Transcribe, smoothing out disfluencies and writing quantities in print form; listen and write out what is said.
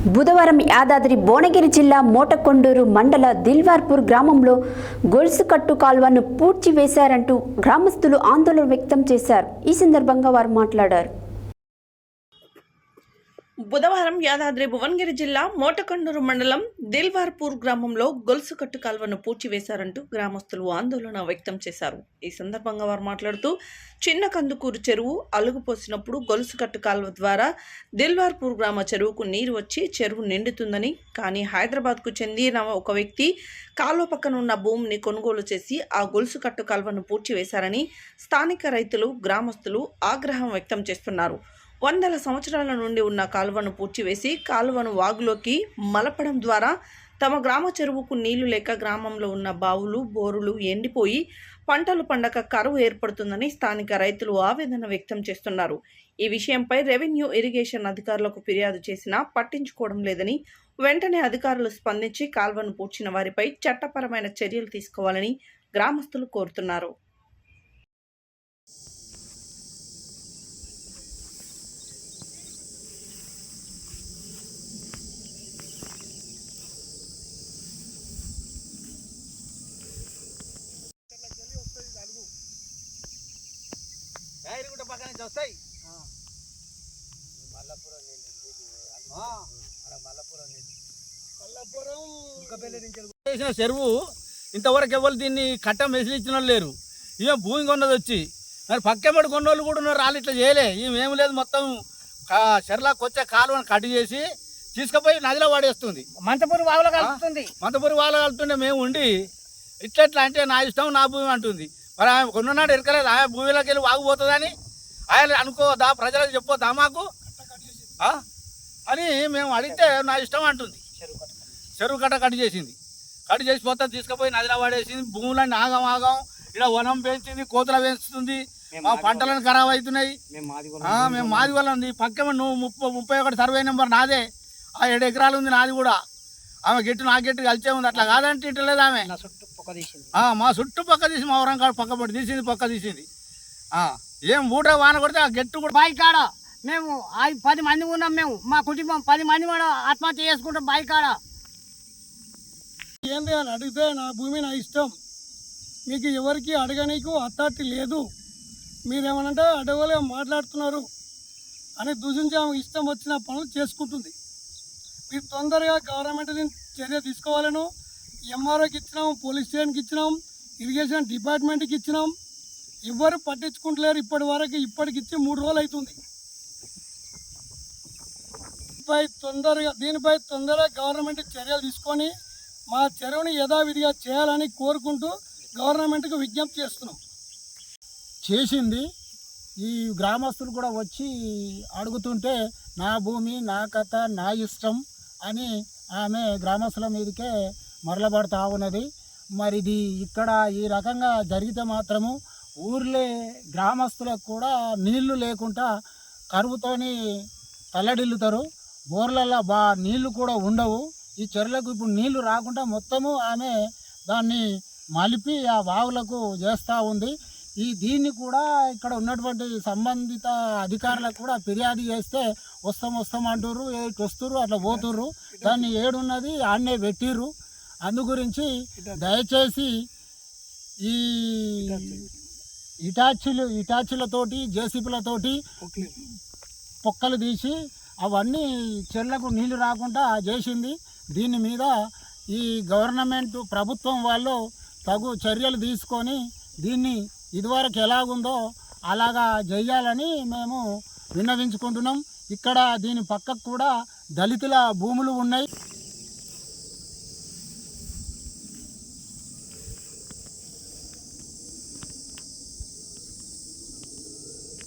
బుధవారం యాదాద్రి భువనగిరి జిల్లా మోటకొండూరు మండల దిల్వార్పూర్ గ్రామంలో గొలుసు కట్టు కాల్వను పూడ్చివేశారంటూ గ్రామస్తులు ఆందోళన వ్యక్తం చేశారు. ఈ సందర్భంగా వారు మాట్లాడారు. బుధవారం యాదాద్రి భువనగిరి జిల్లా మోటకొండూరు మండలం దిల్వార్పూర్ గ్రామంలో గొలుసు కట్టు కాల్వను పూడ్చివేశారంటూ గ్రామస్తులు ఆందోళన వ్యక్తం చేశారు. ఈ సందర్భంగా వారు మాట్లాడుతూ చిన్న కందుకూరు చెరువు అలుగుపోసినప్పుడు గొలుసు కట్టు కాల్వ ద్వారా దిల్వార్పూర్ గ్రామ చెరువుకు నీరు వచ్చి చెరువు నిండుతుందని, కానీ హైదరాబాద్కు చెందిన ఒక వ్యక్తి కాలువ పక్కన ఉన్న భూమిని కొనుగోలు చేసి ఆ గొలుసు కట్టు కాల్వను పూడ్చివేశారని స్థానిక రైతులు, గ్రామస్తులు ఆగ్రహం వ్యక్తం చేస్తున్నారు. వందల సంవత్సరాల నుండి ఉన్న కాలువను పూడ్చివేసి కాలువను వాగులోకి మలపడం ద్వారా తమ గ్రామ చెరువుకు నీళ్లు లేక గ్రామంలో ఉన్న బావులు, బోరులు ఎండిపోయి పంటలు పండక కరువు ఏర్పడుతుందని స్థానిక రైతులు ఆవేదన వ్యక్తం చేస్తున్నారు. ఈ విషయంపై రెవెన్యూ, ఇరిగేషన్ అధికారులకు ఫిర్యాదు చేసినా పట్టించుకోవడం లేదని, వెంటనే అధికారులు స్పందించి కాలువను పూడ్చిన వారిపై చట్టపరమైన చర్యలు తీసుకోవాలని గ్రామస్తులు కోరుతున్నారు. చెరువు ఇంతవరకు ఎవరు దీన్ని కట్ట మెసిలిచ్చిన లేరు. ఇవే భూమి కొన్నది వచ్చి మరి పక్కెమ్మడి కొన్నోళ్ళు కూడా ఉన్నారు. వాళ్ళు ఇట్లా చేయలే. ఏం లేదు, మొత్తం చెరలాకి వచ్చే కాలువను కట్ చేసి తీసుకుపోయి నదిలో పడేస్తుంది. మంతపూరి వాగులో కలుపుతుండే మేము ఉండి ఇట్లా అంటే నా ఇష్టం, నా భూమి అంటుంది. మరి ఆమె కొన్నాడు ఎరకలేదు. ఆమె భూమిలోకి వెళ్ళి వాగుపోతుందని ఆయన అనుకోవద్దా? ప్రజలకు చెప్పొద్దా మాకు అని మేము అడిగితే నా ఇష్టం అంటుంది. చెరువు కట్ చేసింది. కట్ చేసి మొత్తం తీసుకుపోయి నదిలో పడేసింది. భూములన్నీ ఆగం ఇక్కడ వనం పెంచింది, కోతుల పెంచుతుంది. మా పంటలను ఖరాబ్ అవుతున్నాయి. మేము మాది వల్ల ఉంది. పక్కన నువ్వు 31 సర్వే నెంబర్ నాదే. ఆ 7 ఎకరాలు ఉంది నాది కూడా. ఆమె గెట్టు నా గెట్టు కలిసే ఉంది. అట్లా కాదంటే ఇంటలేదు ఆమె. మా చుట్టూ పక్క తీసి మా ఊరం కాడ పక్క పట్టి తీసింది, పక్క తీసింది. ఏం ఊట వాన కొడితే ఆ గెట్టు కూడా బాయి కాడ మేము 10 మంది ఉన్నాం. మేము మా కుటుంబం 10 మంది కూడా ఆత్మహత్య చేసుకుంటాం బాయి కాడ. ఏంది అని అడిగితే నా భూమి నా ఇష్టం, మీకు ఎవరికి అడగనీకు అథారిటీ లేదు, మీరేమనంటే అడగలుగా మాట్లాడుతున్నారు అని దూషించి ఆమె ఇష్టం వచ్చిన పనులు చేసుకుంటుంది. మీరు తొందరగా గవర్నమెంట్ దీన్ని చర్య తీసుకోవాలను. ఎంఆర్ఓకి ఇచ్చినాం, పోలీస్ స్టేషన్కి ఇచ్చినాం, ఇరిగేషన్ డిపార్ట్మెంట్కి ఇచ్చినాం. ఎవరు పట్టించుకుంటలేరు ఇప్పటి వరకు. ఇప్పటికిచ్చి 3 రోజులు అవుతుంది. దీనిపై తొందరగా గవర్నమెంట్ చర్యలు తీసుకొని మా చెరువుని యథావిధిగా చేయాలని కోరుకుంటూ గవర్నమెంట్కి విజ్ఞప్తి చేస్తున్నాం. చేసింది. ఈ గ్రామస్తులు కూడా వచ్చి అడుగుతుంటే నా భూమి, నా కథ, నా ఇష్టం అని ఆమె గ్రామస్తుల మీదకే మరలబడతా ఉన్నది. మరి ఇది ఇక్కడ ఈ రకంగా జరిగితే మాత్రము ఊర్లే గ్రామస్తులకు కూడా నీళ్లు లేకుండా కరువుతోని తల్లడిల్లుతారు. బోర్లలో నీళ్లు కూడా ఉండవు. ఈ చెరువులకు ఇప్పుడు నీళ్లు రాకుండా మొత్తము ఆమె దాన్ని మలిపి ఆ వాగులకు చేస్తూ ఉంది. దీన్ని కూడా ఇక్కడ ఉన్నటువంటి సంబంధిత అధికారులకు కూడా ఫిర్యాదు చేస్తే వస్తాం అంటుర్రు, వస్తుర్రు, అట్లా పోతుర్రు. దాన్ని ఏడున్నది ఆడనే పెట్టిర్రు. అందు గురించి దయచేసి ఈ ఇటాచీలతోటి, జేసీబీలతోటి పొక్కలు తీసి అవన్నీ చెర్లకు నీళ్లు రాకుండా చేసింది. దీని మీద ఈ గవర్నమెంట్ ప్రభుత్వం వాళ్ళు తగు చర్యలు తీసుకొని దీన్ని ఇదివరకు ఎలాగుందో అలాగా చేయాలని మేము విన్నవించుకుంటున్నాం. ఇక్కడ దీని పక్కకు కూడా దళితుల భూములు ఉన్నాయి.